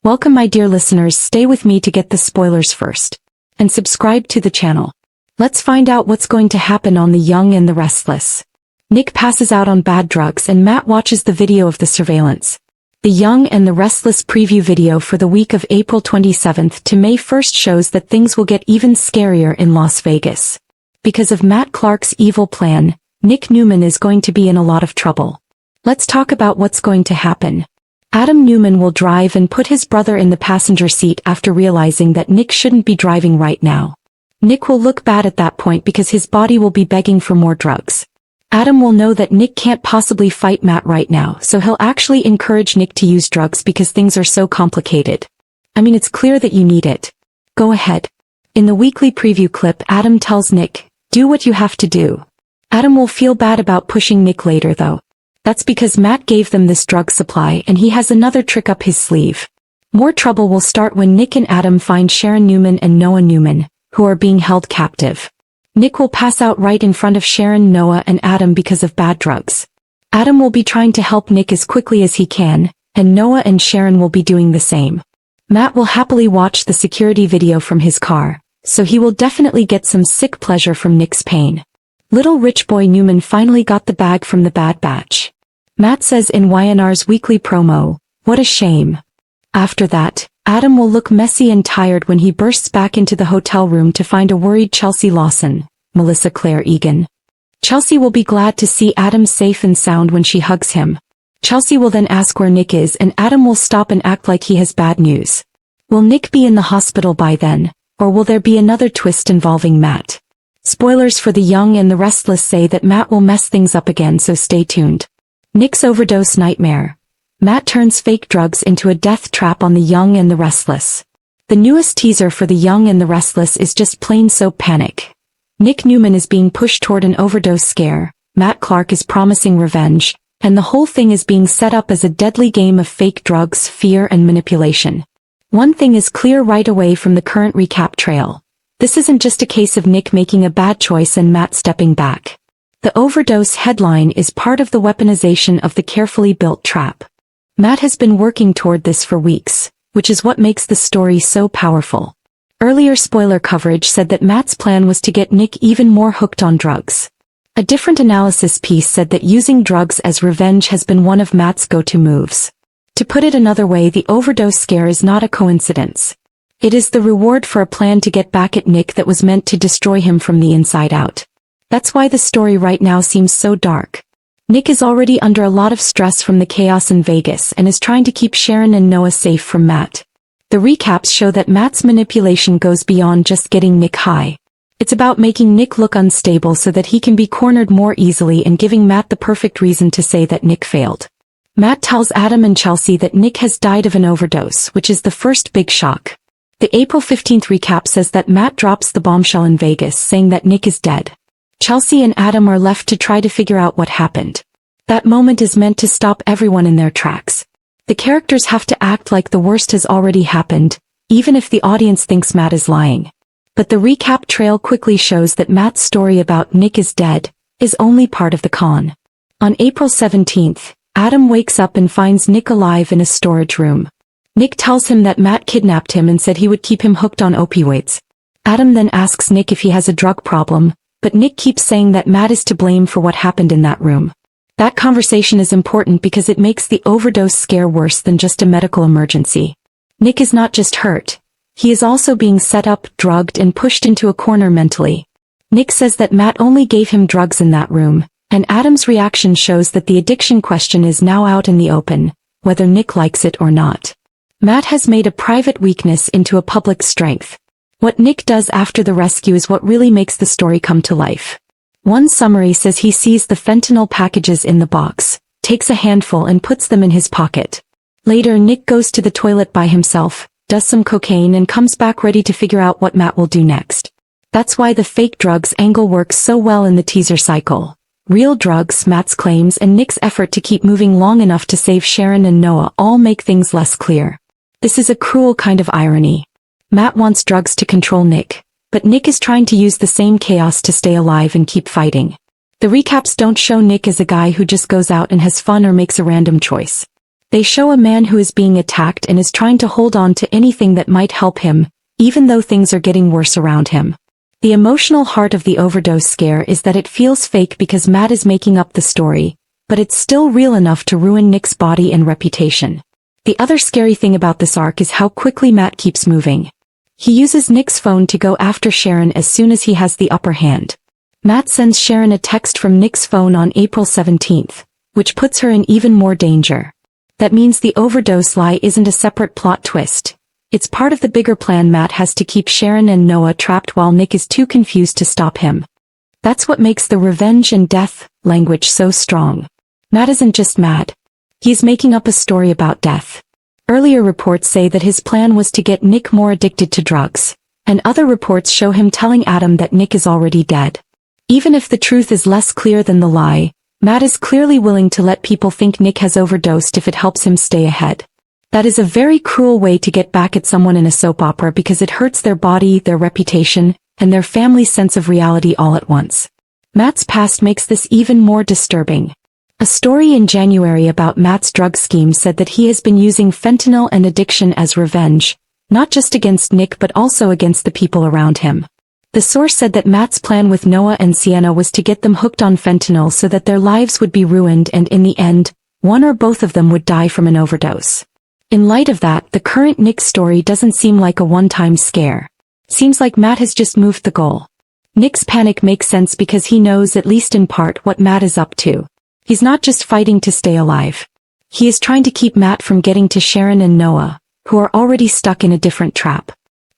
Welcome my dear listeners, stay with me to get the spoilers first. And subscribe to the channel. Let's find out what's going to happen on The Young and the Restless. Nick passes out on bad drugs and Matt watches the video of the surveillance. The Young and the Restless preview video for the week of April 27th to May 1st shows that things will get even scarier in Las Vegas. Because of Matt Clark's evil plan, Nick Newman is going to be in a lot of trouble. Let's talk about what's going to happen. Adam Newman will drive and put his brother in the passenger seat after realizing that Nick shouldn't be driving right now. Nick will look bad at that point because his body will be begging for more drugs. Adam will know that Nick can't possibly fight Matt right now, so he'll actually encourage Nick to use drugs because things are so complicated. I mean, it's clear that you need it. Go ahead. In the weekly preview clip, Adam tells Nick, "Do what you have to do." Adam will feel bad about pushing Nick later though. That's because Matt gave them this drug supply and he has another trick up his sleeve. More trouble will start when Nick and Adam find Sharon Newman and Noah Newman, who are being held captive. Nick will pass out right in front of Sharon, Noah, and Adam because of bad drugs. Adam will be trying to help Nick as quickly as he can, and Noah and Sharon will be doing the same. Matt will happily watch the security video from his car, so he will definitely get some sick pleasure from Nick's pain. Little rich boy Newman finally got the bag from the Bad Batch. Matt says in YNR's weekly promo, "What a shame." After that, Adam will look messy and tired when he bursts back into the hotel room to find a worried Chelsea Lawson, Melissa Claire Egan. Chelsea will be glad to see Adam safe and sound when she hugs him. Chelsea will then ask where Nick is and Adam will stop and act like he has bad news. Will Nick be in the hospital by then, or will there be another twist involving Matt? Spoilers for The Young and the Restless say that Matt will mess things up again, so stay tuned. Nick's overdose nightmare. Matt turns fake drugs into a death trap on The Young and the Restless. The newest teaser for The Young and the Restless is just plain so panic. Nick Newman is being pushed toward an overdose scare, Matt Clark is promising revenge, and the whole thing is being set up as a deadly game of fake drugs, fear and manipulation. One thing is clear right away from the current recap trail. This isn't just a case of Nick making a bad choice and Matt stepping back. The overdose headline is part of the weaponization of the carefully built trap. Matt has been working toward this for weeks, which is what makes the story so powerful. Earlier spoiler coverage said that Matt's plan was to get Nick even more hooked on drugs. A different analysis piece said that using drugs as revenge has been one of Matt's go-to moves. To put it another way, the overdose scare is not a coincidence. It is the reward for a plan to get back at Nick that was meant to destroy him from the inside out. That's why the story right now seems so dark. Nick is already under a lot of stress from the chaos in Vegas and is trying to keep Sharon and Noah safe from Matt. The recaps show that Matt's manipulation goes beyond just getting Nick high. It's about making Nick look unstable so that he can be cornered more easily and giving Matt the perfect reason to say that Nick failed. Matt tells Adam and Chelsea that Nick has died of an overdose, which is the first big shock. The April 15th recap says that Matt drops the bombshell in Vegas saying that Nick is dead. Chelsea and Adam are left to try to figure out what happened. That moment is meant to stop everyone in their tracks. The characters have to act like the worst has already happened, even if the audience thinks Matt is lying. But the recap trail quickly shows that Matt's story about Nick is dead is only part of the con. On April 17th, Adam wakes up and finds Nick alive in a storage room. Nick tells him that Matt kidnapped him and said he would keep him hooked on opioids. Adam then asks Nick if he has a drug problem, but Nick keeps saying that Matt is to blame for what happened in that room. That conversation is important because it makes the overdose scare worse than just a medical emergency. Nick is not just hurt. He is also being set up, drugged and pushed into a corner mentally. Nick says that Matt only gave him drugs in that room, and Adam's reaction shows that the addiction question is now out in the open, whether Nick likes it or not. Matt has made a private weakness into a public strength. What Nick does after the rescue is what really makes the story come to life. One summary says he sees the fentanyl packages in the box, takes a handful and puts them in his pocket. Later Nick goes to the toilet by himself, does some cocaine and comes back ready to figure out what Matt will do next. That's why the fake drugs angle works so well in the teaser cycle. Real drugs, Matt's claims and Nick's effort to keep moving long enough to save Sharon and Noah all make things less clear. This is a cruel kind of irony. Matt wants drugs to control Nick, but Nick is trying to use the same chaos to stay alive and keep fighting. The recaps don't show Nick as a guy who just goes out and has fun or makes a random choice. They show a man who is being attacked and is trying to hold on to anything that might help him, even though things are getting worse around him. The emotional heart of the overdose scare is that it feels fake because Matt is making up the story, but it's still real enough to ruin Nick's body and reputation. The other scary thing about this arc is how quickly Matt keeps moving. He uses Nick's phone to go after Sharon as soon as he has the upper hand. Matt sends Sharon a text from Nick's phone on April 17th, which puts her in even more danger. That means the overdose lie isn't a separate plot twist. It's part of the bigger plan Matt has to keep Sharon and Noah trapped while Nick is too confused to stop him. That's what makes the revenge and death language so strong. Matt isn't just mad. He's making up a story about death. Earlier reports say that his plan was to get Nick more addicted to drugs, and other reports show him telling Adam that Nick is already dead. Even if the truth is less clear than the lie, Matt is clearly willing to let people think Nick has overdosed if it helps him stay ahead. That is a very cruel way to get back at someone in a soap opera because it hurts their body, their reputation, and their family's sense of reality all at once. Matt's past makes this even more disturbing. A story in January about Matt's drug scheme said that he has been using fentanyl and addiction as revenge, not just against Nick but also against the people around him. The source said that Matt's plan with Noah and Sienna was to get them hooked on fentanyl so that their lives would be ruined and in the end, one or both of them would die from an overdose. In light of that, the current Nick story doesn't seem like a one-time scare. Seems like Matt has just moved the goal. Nick's panic makes sense because he knows at least in part what Matt is up to. He's not just fighting to stay alive. He is trying to keep Matt from getting to Sharon and Noah, who are already stuck in a different trap.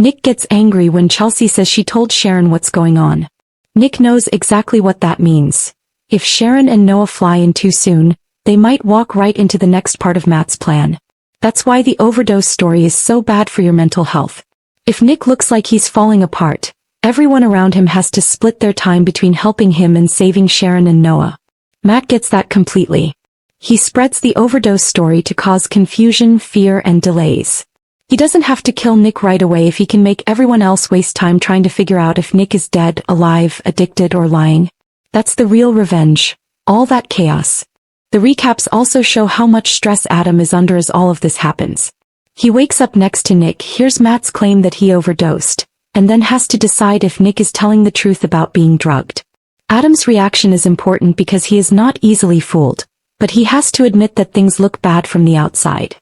Nick gets angry when Chelsea says she told Sharon what's going on. Nick knows exactly what that means. If Sharon and Noah fly in too soon, they might walk right into the next part of Matt's plan. That's why the overdose story is so bad for your mental health. If Nick looks like he's falling apart, everyone around him has to split their time between helping him and saving Sharon and Noah. Matt gets that completely. He spreads the overdose story to cause confusion, fear, and delays. He doesn't have to kill Nick right away if he can make everyone else waste time trying to figure out if Nick is dead, alive, addicted, or lying. That's the real revenge. All that chaos. The recaps also show how much stress Adam is under as all of this happens. He wakes up next to Nick, hears Matt's claim that he overdosed, and then has to decide if Nick is telling the truth about being drugged. Adam's reaction is important because he is not easily fooled, but he has to admit that things look bad from the outside.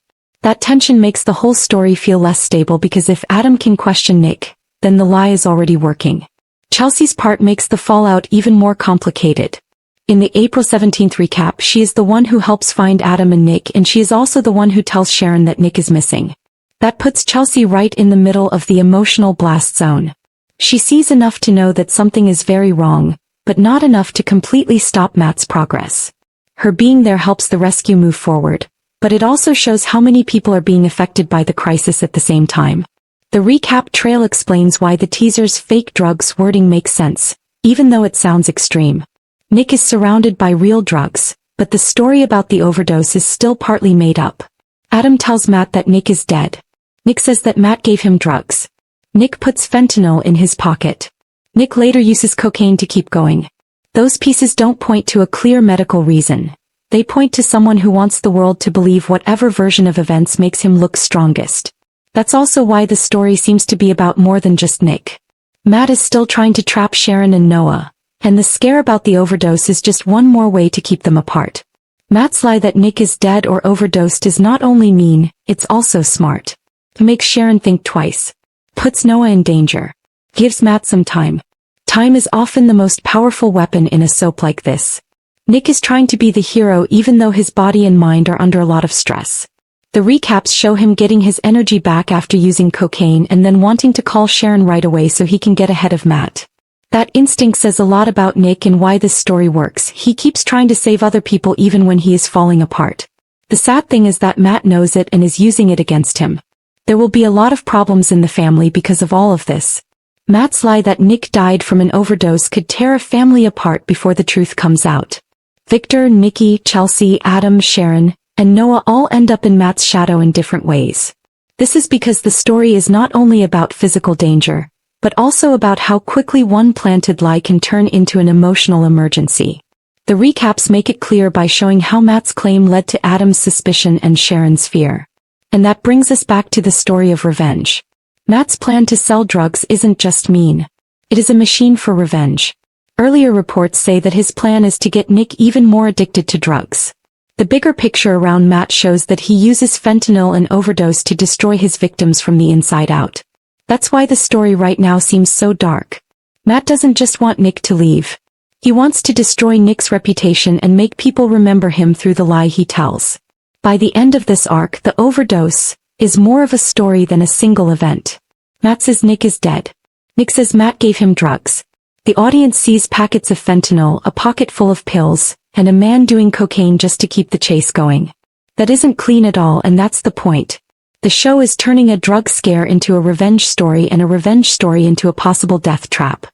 That tension makes the whole story feel less stable because if Adam can question Nick, then the lie is already working. Chelsea's part makes the fallout even more complicated. In the April 17th recap, she is the one who helps find Adam and Nick, and she is also the one who tells Sharon that Nick is missing. That puts Chelsea right in the middle of the emotional blast zone. She sees enough to know that something is very wrong, but not enough to completely stop Matt's progress. Her being there helps the rescue move forward, but it also shows how many people are being affected by the crisis at the same time. The recap trail explains why the teaser's fake drugs wording makes sense, even though it sounds extreme. Nick is surrounded by real drugs, but the story about the overdose is still partly made up. Adam tells Matt that Nick is dead. Nick says that Matt gave him drugs. Nick puts fentanyl in his pocket. Nick later uses cocaine to keep going. Those pieces don't point to a clear medical reason. They point to someone who wants the world to believe whatever version of events makes him look strongest. That's also why the story seems to be about more than just Nick. Matt is still trying to trap Sharon and Noah, and the scare about the overdose is just one more way to keep them apart. Matt's lie that Nick is dead or overdosed is not only mean, it's also smart. It makes Sharon think twice. Puts Noah in danger. Gives Matt some time. Time is often the most powerful weapon in a soap like this. Nick is trying to be the hero even though his body and mind are under a lot of stress. The recaps show him getting his energy back after using cocaine and then wanting to call Sharon right away so he can get ahead of Matt. That instinct says a lot about Nick and why this story works. He keeps trying to save other people even when he is falling apart. The sad thing is that Matt knows it and is using it against him. There will be a lot of problems in the family because of all of this. Matt's lie that Nick died from an overdose could tear a family apart before the truth comes out. Victor, Nikki, Chelsea, Adam, Sharon, and Noah all end up in Matt's shadow in different ways. This is because the story is not only about physical danger, but also about how quickly one planted lie can turn into an emotional emergency. The recaps make it clear by showing how Matt's claim led to Adam's suspicion and Sharon's fear. And that brings us back to the story of revenge. Matt's plan to sell drugs isn't just mean. It is a machine for revenge. Earlier reports say that his plan is to get Nick even more addicted to drugs. The bigger picture around Matt shows that he uses fentanyl and overdose to destroy his victims from the inside out. That's why the story right now seems so dark. Matt doesn't just want Nick to leave. He wants to destroy Nick's reputation and make people remember him through the lie he tells. By the end of this arc, the overdose is more of a story than a single event. Matt says Nick is dead. Nick says Matt gave him drugs. The audience sees packets of fentanyl, a pocket full of pills, and a man doing cocaine just to keep the chase going. That isn't clean at all, and that's the point. The show is turning a drug scare into a revenge story and a revenge story into a possible death trap.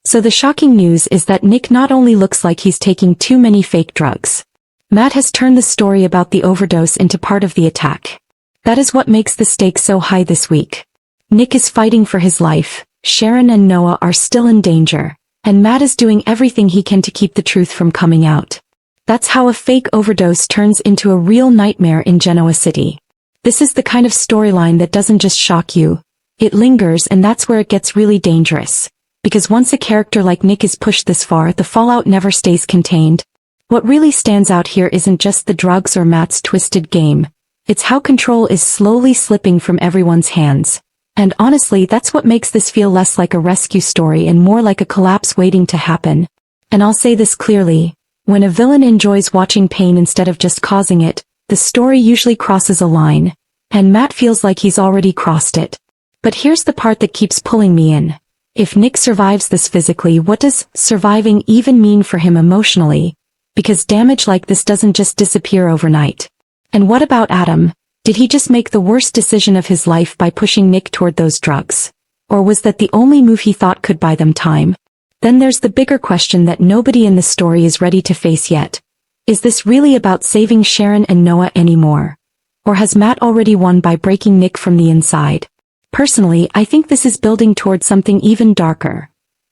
So the shocking news is that Nick not only looks like he's taking too many fake drugs. Matt has turned the story about the overdose into part of the attack. That is what makes the stakes so high this week. Nick is fighting for his life, Sharon and Noah are still in danger, and Matt is doing everything he can to keep the truth from coming out. That's how a fake overdose turns into a real nightmare in Genoa City. This is the kind of storyline that doesn't just shock you. It lingers, and that's where it gets really dangerous. Because once a character like Nick is pushed this far, the fallout never stays contained. What really stands out here isn't just the drugs or Matt's twisted game. It's how control is slowly slipping from everyone's hands. And honestly, that's what makes this feel less like a rescue story and more like a collapse waiting to happen. And I'll say this clearly. When a villain enjoys watching pain instead of just causing it, the story usually crosses a line. And Matt feels like he's already crossed it. But here's the part that keeps pulling me in. If Nick survives this physically, what does surviving even mean for him emotionally? Because damage like this doesn't just disappear overnight. And what about Adam? Did he just make the worst decision of his life by pushing Nick toward those drugs? Or was that the only move he thought could buy them time? Then there's the bigger question that nobody in the story is ready to face yet. Is this really about saving Sharon and Noah anymore? Or has Matt already won by breaking Nick from the inside? Personally, I think this is building towards something even darker.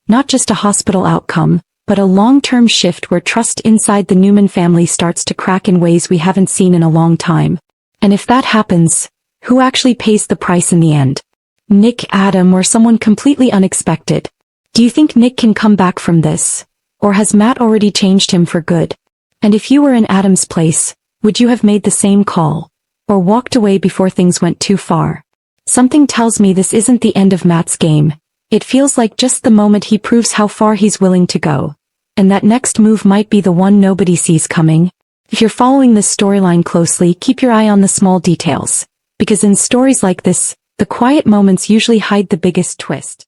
Not just a hospital outcome, but a long-term shift where trust inside the Newman family starts to crack in ways we haven't seen in a long time. And if that happens, who actually pays the price in the end? Nick, Adam, or someone completely unexpected? Do you think Nick can come back from this? Or has Matt already changed him for good? And if you were in Adam's place, would you have made the same call? Or walked away before things went too far? Something tells me this isn't the end of Matt's game. It feels like just the moment he proves how far he's willing to go. And that next move might be the one nobody sees coming. If you're following this storyline closely, keep your eye on the small details. Because in stories like this, the quiet moments usually hide the biggest twist.